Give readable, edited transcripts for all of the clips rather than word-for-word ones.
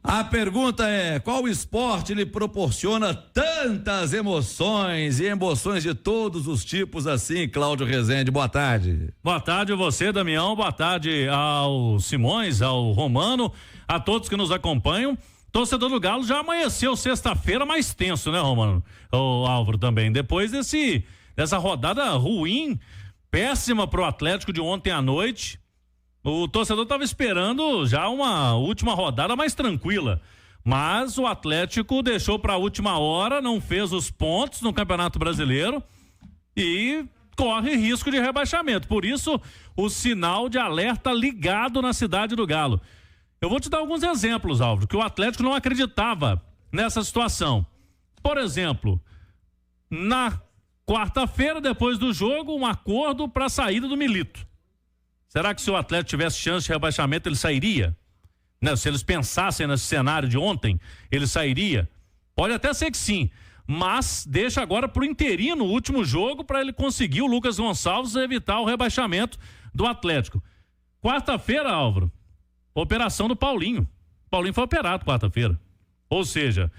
A pergunta é: qual esporte lhe proporciona tantas emoções e emoções de todos os tipos assim, Cláudio Rezende? Boa tarde. Boa tarde a você, Damião. Boa tarde ao Simões, ao Romano, a todos que nos acompanham. Torcedor do Galo já amanheceu sexta-feira mais tenso, né, Romano? O Álvaro também. Depois dessa rodada ruim, péssima pro Atlético de ontem à noite. O torcedor estava esperando já uma última rodada mais tranquila, mas o Atlético deixou para a última hora, não fez os pontos no Campeonato Brasileiro e corre risco de rebaixamento. Por isso, o sinal de alerta ligado na cidade do Galo. Eu vou te dar alguns exemplos, Álvaro, que o Atlético não acreditava nessa situação. Por exemplo, na quarta-feira, depois do jogo, um acordo para a saída do Milito. Será que se o Atlético tivesse chance de rebaixamento, ele sairia? Né? Se eles pensassem nesse cenário de ontem, ele sairia? Pode até ser que sim, mas deixa agora pro interino o último jogo para ele conseguir, o Lucas Gonçalves, evitar o rebaixamento do Atlético. Quarta-feira, Álvaro, operação do Paulinho. Paulinho foi operado quarta-feira. Ou seja,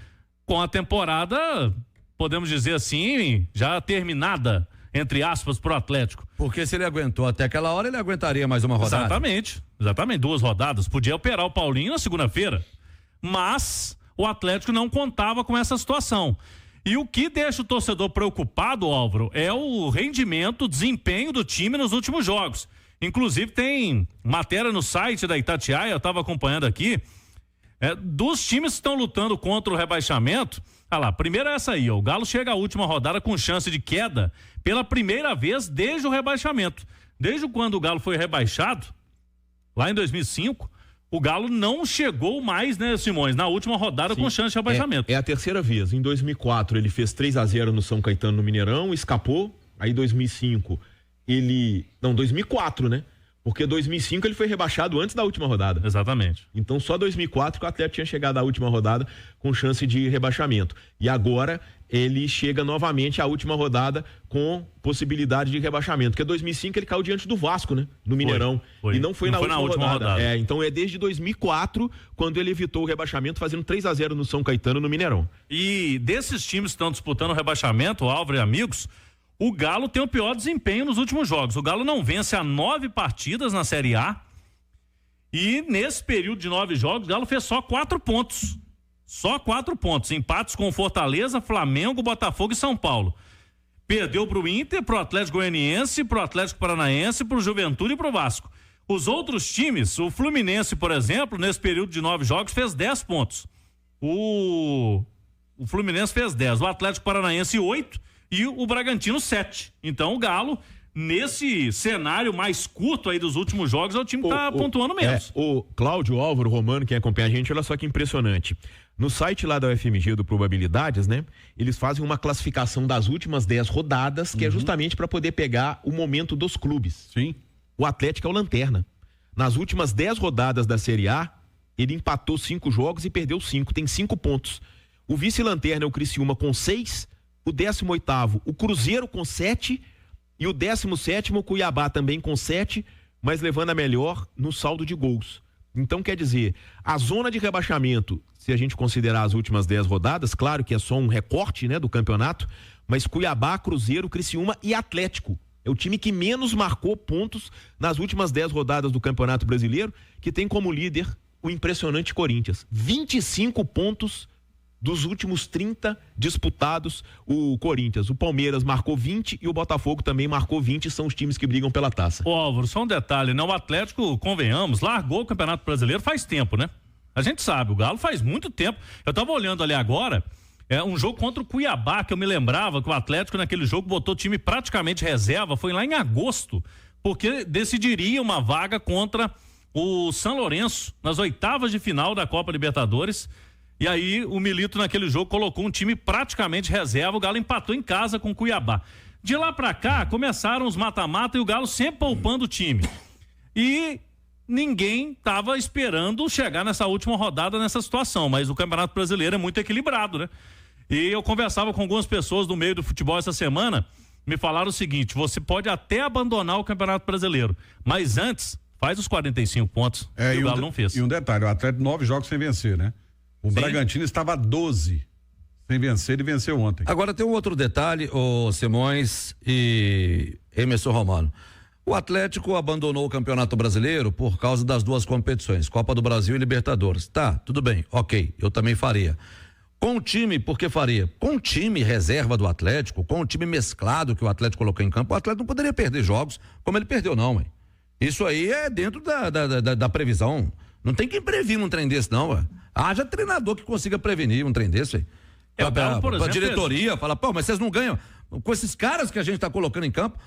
com a temporada, podemos dizer assim, já terminada, entre aspas, pro Atlético. Porque se ele aguentou até aquela hora, ele aguentaria mais uma rodada. Exatamente, 2 rodadas. Podia operar o Paulinho na segunda-feira. Mas o Atlético não contava com essa situação. E o que deixa o torcedor preocupado, Álvaro, é o rendimento, o desempenho do time nos últimos jogos. Inclusive tem matéria no site da Itatiaia, eu estava acompanhando aqui, dos times que estão lutando contra o rebaixamento. Ah lá, primeiro é essa aí, ó, o Galo chega à última rodada com chance de queda pela primeira vez desde o rebaixamento. Desde quando o Galo foi rebaixado, lá em 2005, o Galo não chegou mais, né, Simões, na última rodada. Sim, com chance de rebaixamento. É a terceira vez. Em 2004 ele fez 3-0 no São Caetano no Mineirão, escapou. Aí 2005 2004, né? Porque 2005 ele foi rebaixado antes da última rodada. Exatamente. Então só 2004 que o Atlético tinha chegado à última rodada com chance de rebaixamento. E agora ele chega novamente à última rodada com possibilidade de rebaixamento. Porque 2005 ele caiu diante do Vasco, né? No Mineirão. Foi. E não foi na última rodada. Então é desde 2004 quando ele evitou o rebaixamento fazendo 3-0 no São Caetano no Mineirão. E desses times que estão disputando o rebaixamento, Álvaro e amigos, o Galo tem o pior desempenho nos últimos jogos. O Galo não vence há 9 partidas na Série A. E nesse período de 9 jogos, o Galo fez só 4 pontos. Só 4 pontos. Empates com Fortaleza, Flamengo, Botafogo e São Paulo. Perdeu pro Inter, pro Atlético Goianiense, pro Atlético Paranaense, pro Juventude e pro Vasco. Os outros times, o Fluminense, por exemplo, nesse período de 9 jogos, fez 10 pontos. O Fluminense fez 10. O Atlético Paranaense 8. E o Bragantino 7. Então o Galo, nesse cenário mais curto aí dos últimos jogos, é o time que tá pontuando menos. O Cláudio, Álvaro, Romano, quem acompanha a gente, olha só que impressionante. No site lá da UFMG do Probabilidades, né? Eles fazem uma classificação das últimas 10 rodadas, que é justamente para poder pegar o momento dos clubes. Sim. O Atlético é o lanterna. Nas últimas 10 rodadas da Série A, ele empatou 5 jogos e perdeu 5, tem 5 pontos. O vice-lanterna é o Criciúma com 6, o 18º, o Cruzeiro com 7 e o 17º, o Cuiabá também com 7, mas levando a melhor no saldo de gols. Então, quer dizer, a zona de rebaixamento, se a gente considerar as últimas 10 rodadas, claro que é só um recorte, né, do campeonato, mas Cuiabá, Cruzeiro, Criciúma e Atlético. É o time que menos marcou pontos nas últimas 10 rodadas do Campeonato Brasileiro, que tem como líder o impressionante Corinthians. 25 pontos dos últimos 30 disputados, o Corinthians. O Palmeiras marcou 20 e o Botafogo também marcou 20, são os times que brigam pela taça. Ô Álvaro, só um detalhe, né? O Atlético, convenhamos, largou o Campeonato Brasileiro faz tempo, né? A gente sabe, o Galo faz muito tempo. Eu tava olhando ali agora, um jogo contra o Cuiabá, que eu me lembrava que o Atlético naquele jogo botou o time praticamente reserva, foi lá em agosto, porque decidiria uma vaga contra o São Lourenço, nas oitavas de final da Copa Libertadores. E aí o Milito naquele jogo colocou um time praticamente reserva, o Galo empatou em casa com o Cuiabá. De lá pra cá começaram os mata-mata e o Galo sempre poupando o time. E ninguém tava esperando chegar nessa última rodada nessa situação, mas o Campeonato Brasileiro é muito equilibrado, né? E eu conversava com algumas pessoas do meio do futebol essa semana, me falaram o seguinte: você pode até abandonar o Campeonato Brasileiro, mas antes faz os 45 pontos que o Galo não fez. E um detalhe, o Atlético 9 jogos sem vencer, né? O Bragantino estava 12 sem vencer e venceu ontem. Agora tem um outro detalhe, o Simões e Emerson Romano. O Atlético abandonou o Campeonato Brasileiro por causa das duas competições, Copa do Brasil e Libertadores. Tá, tudo bem, ok, eu também faria. Com o time, por que faria? Com o time reserva do Atlético, com o time mesclado que o Atlético colocou em campo, o Atlético não poderia perder jogos como ele perdeu, não, mãe. Isso aí é dentro da previsão. Não tem quem previr um trem desse, não, ué. Haja treinador que consiga prevenir um trem desse, pra diretoria, fala, pô, mas vocês não ganham com esses caras que a gente tá colocando em campo.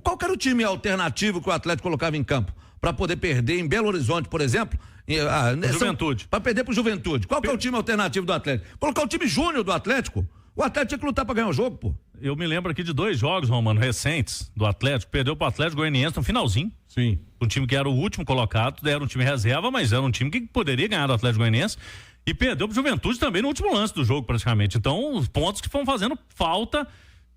Qual que era o time alternativo que o Atlético colocava em campo para poder perder em Belo Horizonte, por exemplo? Juventude. Para perder pro Juventude. Qual que é o time alternativo do Atlético? Colocar o time júnior do Atlético. O Atlético tinha que lutar para ganhar o jogo, pô. Eu me lembro aqui de 2 jogos, Romano, recentes do Atlético. Perdeu pro Atlético Goianiense no finalzinho. Sim. Um time que era o último colocado, era um time reserva, mas era um time que poderia ganhar do Atlético Goianiense. E perdeu pro Juventude também no último lance do jogo, praticamente. Então, os pontos que foram fazendo falta.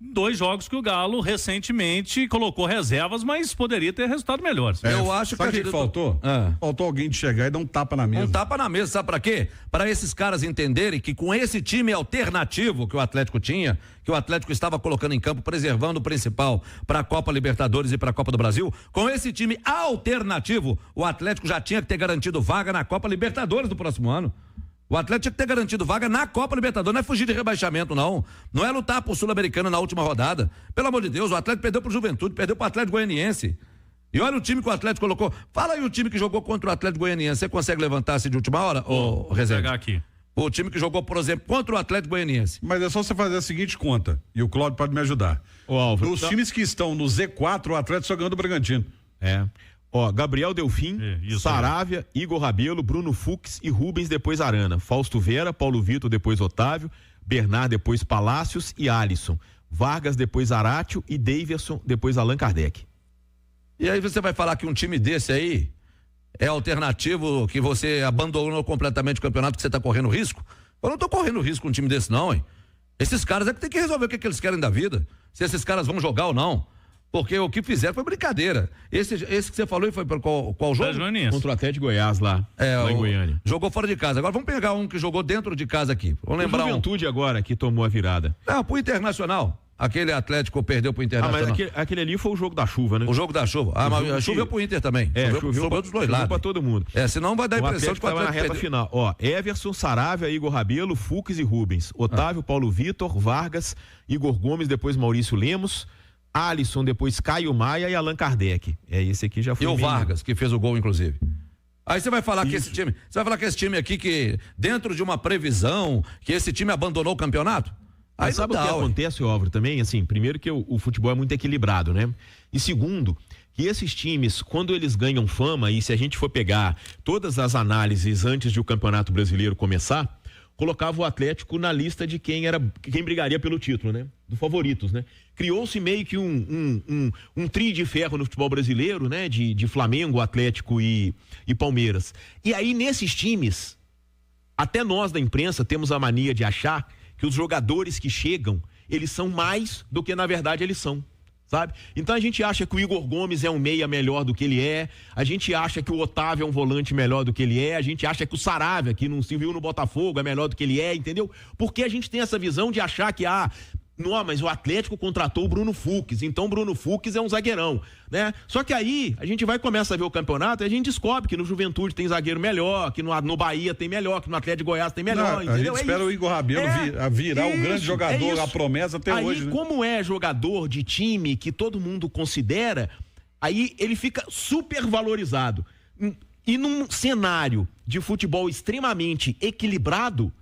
2 jogos que o Galo recentemente colocou reservas, mas poderia ter resultado melhores. Eu acho sabe que faltou? Faltou alguém de chegar e dar um tapa na mesa. Um tapa na mesa, sabe pra quê? Para esses caras entenderem que com esse time alternativo que o Atlético tinha, que o Atlético estava colocando em campo, preservando o principal para a Copa Libertadores e para a Copa do Brasil, com esse time alternativo, o Atlético já tinha que ter garantido vaga na Copa Libertadores do próximo ano. O Atlético tinha que ter garantido vaga na Copa Libertadores, não é fugir de rebaixamento, não. Não é lutar por Sul-Americana na última rodada. Pelo amor de Deus, o Atlético perdeu pro Juventude, perdeu pro Atlético Goianiense. E olha o time que o Atlético colocou. Fala aí o time que jogou contra o Atlético Goianiense. Você consegue levantar-se de última hora, ô Rezende? Vou pegar aqui. O time que jogou, por exemplo, contra o Atlético Goianiense. Mas é só você fazer a seguinte conta, e o Cláudio pode me ajudar. Dos times que estão no Z4, o Atlético só ganhou do Bragantino. Gabriel Delfim, Saravia, Igor Rabelo, Bruno Fux e Rubens, depois Arana. Fausto Vera, Paulo Vitor, depois Otávio, Bernard, depois Palácios e Alisson. Vargas, depois Aratio e Davidson, depois Allan Kardec. E aí você vai falar que um time desse aí é alternativo, que você abandonou completamente o campeonato, que você tá correndo risco? Eu não tô correndo risco com um time desse não, hein? Esses caras é que tem que resolver o que eles querem da vida. Se esses caras vão jogar ou não. Porque o que fizeram foi brincadeira. Esse que você falou foi para qual jogo? Contra o Atlético Goiás lá em Goiânia. Jogou fora de casa. Agora vamos pegar um que jogou dentro de casa aqui. Vamos lembrar o Juventude agora que tomou a virada. Pro Internacional. Aquele Atlético perdeu pro Internacional. Mas aquele ali foi o jogo da chuva, né? O jogo da chuva. Mas choveu pro Inter também. Choveu dos dois lados. Pra todo mundo. Senão vai dar a impressão de que o Atlético na reta final. Everson, Saravia, Igor Rabelo, Fux e Rubens. Otávio, Paulo Vitor, Vargas, Igor Gomes, depois Maurício Lemos, Alisson, depois Caio Maia e Allan Kardec. Esse aqui já foi. E o Vargas, que fez o gol, inclusive. Aí você vai falar que esse time aqui, que dentro de uma previsão, que esse time abandonou o campeonato? Aí mas sabe o que acontece, Álvaro, também? Assim, primeiro que o futebol é muito equilibrado, né? E segundo, que esses times, quando eles ganham fama, e se a gente for pegar todas as análises antes de o Campeonato Brasileiro começar, colocava o Atlético na lista de quem brigaria pelo título, né? Dos favoritos, né? Criou-se meio que um trio de ferro no futebol brasileiro, né? De Flamengo, Atlético e Palmeiras. E aí, nesses times, até nós da imprensa temos a mania de achar que os jogadores que chegam, eles são mais do que na verdade eles são, sabe? Então a gente acha que o Igor Gomes é um meia melhor do que ele é, a gente acha que o Otávio é um volante melhor do que ele é, a gente acha que o Saravia, que não se viu no Botafogo, é melhor do que ele é, entendeu? Porque a gente tem essa visão de achar que, não, mas o Atlético contratou o Bruno Fux, então o Bruno Fux é um zagueirão, né? Só que aí a gente começa a ver o campeonato e a gente descobre que no Juventude tem zagueiro melhor, que no Bahia tem melhor, que no Atlético de Goiás tem melhor, entendeu? A gente espera o Igor Rabelo virar o grande jogador, a promessa até aí, hoje, né? Como é jogador de time que todo mundo considera, aí ele fica super valorizado. E num cenário de futebol extremamente equilibrado,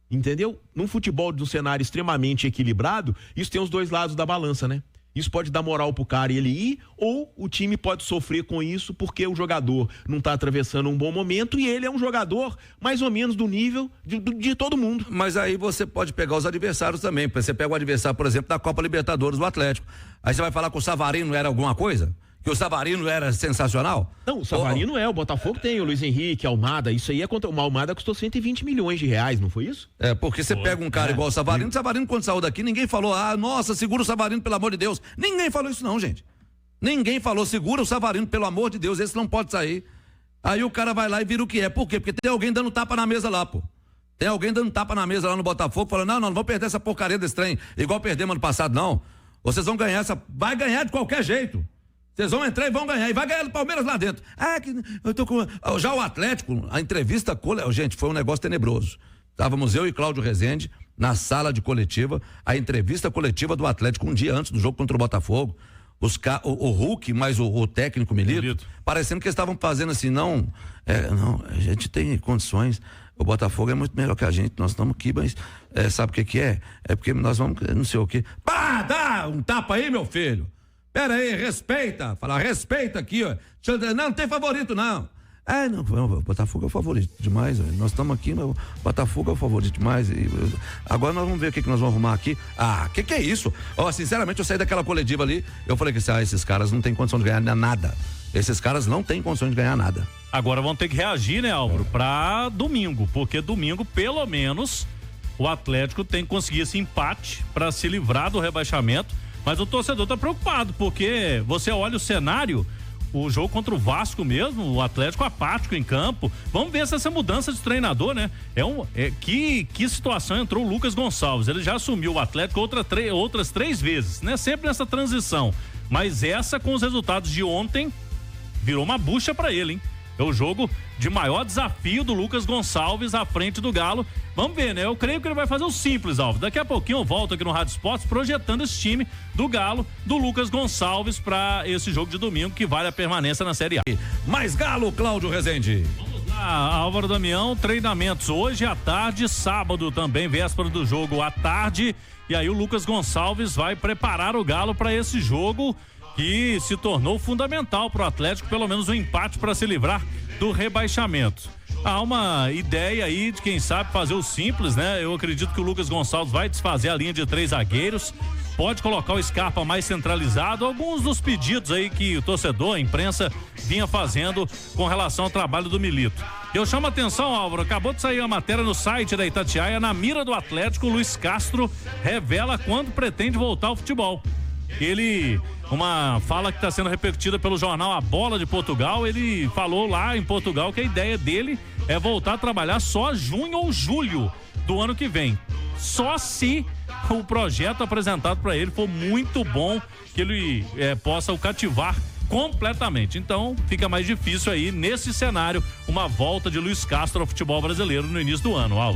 entendeu? Num futebol de um cenário extremamente equilibrado, isso tem os dois lados da balança, né? Isso pode dar moral pro cara e ele ir, ou o time pode sofrer com isso porque o jogador não tá atravessando um bom momento e ele é um jogador mais ou menos do nível de todo mundo. Mas aí você pode pegar os adversários também. Você pega o adversário, por exemplo, da Copa Libertadores do Atlético. Aí você vai falar que o Savarino era alguma coisa? Que o Savarino era sensacional? Não, o Savarino o Botafogo tem o Luiz Henrique, Almada, isso aí o Almada custou 120 milhões de reais, não foi isso? Porque você pega um cara igual o Savarino, quando saiu daqui, ninguém falou, nossa, segura o Savarino, pelo amor de Deus. Ninguém falou isso não, gente. Ninguém falou, segura o Savarino, pelo amor de Deus, esse não pode sair. Aí o cara vai lá e vira o que é. Por quê? Porque tem alguém dando tapa na mesa lá, pô. Tem alguém dando tapa na mesa lá no Botafogo, falando, não vamos perder essa porcaria desse trem, igual perdemos ano passado, não. Vocês vão ganhar vai ganhar de qualquer jeito. Vocês vão entrar e vão ganhar, e vai ganhar do Palmeiras lá dentro. Eu tô com... Já o Atlético, a entrevista, gente, foi um negócio tenebroso. Estávamos eu e Cláudio Rezende na sala de coletiva, a entrevista coletiva do Atlético um dia antes do jogo contra o Botafogo. O Hulk, mais o técnico Milito, parecendo que eles estavam fazendo assim, não, a gente tem condições, o Botafogo é muito melhor que a gente, nós estamos aqui, mas sabe o que é? É porque nós vamos, não sei o quê. Pá, dá um tapa aí, meu filho. Pera aí, respeita aqui, ó. Não tem favorito, não. Não, o Botafogo é o favorito demais, nós estamos aqui, o Botafogo é o favorito demais, agora nós vamos ver o que nós vamos arrumar aqui. Que é isso? Sinceramente, eu saí daquela coletiva ali, eu falei que esses caras não têm condição de ganhar nada, esses caras não têm condição de ganhar nada. Agora vão ter que reagir, né, Álvaro, pra domingo, porque domingo, pelo menos, o Atlético tem que conseguir esse empate pra se livrar do rebaixamento, mas o torcedor tá preocupado, porque você olha o cenário, o jogo contra o Vasco mesmo, o Atlético apático em campo. Vamos ver se essa mudança de treinador, né? Que situação entrou o Lucas Gonçalves. Ele já assumiu o Atlético outras 3 vezes, né? Sempre nessa transição. Mas essa, com os resultados de ontem, virou uma bucha pra ele, hein? É o jogo de maior desafio do Lucas Gonçalves à frente do Galo. Vamos ver, né? Eu creio que ele vai fazer o simples, Alves. Daqui a pouquinho eu volto aqui no Rádio Esportes projetando esse time do Galo, do Lucas Gonçalves, para esse jogo de domingo que vale a permanência na Série A. Mais Galo, Cláudio Rezende. Vamos lá, Álvaro Damião, treinamentos hoje à tarde, sábado também, véspera do jogo à tarde. E aí o Lucas Gonçalves vai preparar o Galo para esse jogo que se tornou fundamental para o Atlético, pelo menos um empate para se livrar do rebaixamento. Há uma ideia aí de quem sabe fazer o simples, né? Eu acredito que o Lucas Gonçalves vai desfazer a linha de 3 zagueiros, pode colocar o Scarpa mais centralizado, alguns dos pedidos aí que o torcedor, a imprensa vinha fazendo com relação ao trabalho do Milito. Eu chamo a atenção, Álvaro, acabou de sair a matéria no site da Itatiaia, na mira do Atlético, Luiz Castro revela quando pretende voltar ao futebol. Uma fala que está sendo repercutida pelo jornal A Bola de Portugal, ele falou lá em Portugal que a ideia dele é voltar a trabalhar só junho ou julho do ano que vem. Só se o projeto apresentado para ele for muito bom, que ele possa o cativar completamente. Então fica mais difícil aí, nesse cenário, uma volta de Luiz Castro ao futebol brasileiro no início do ano, Álvaro.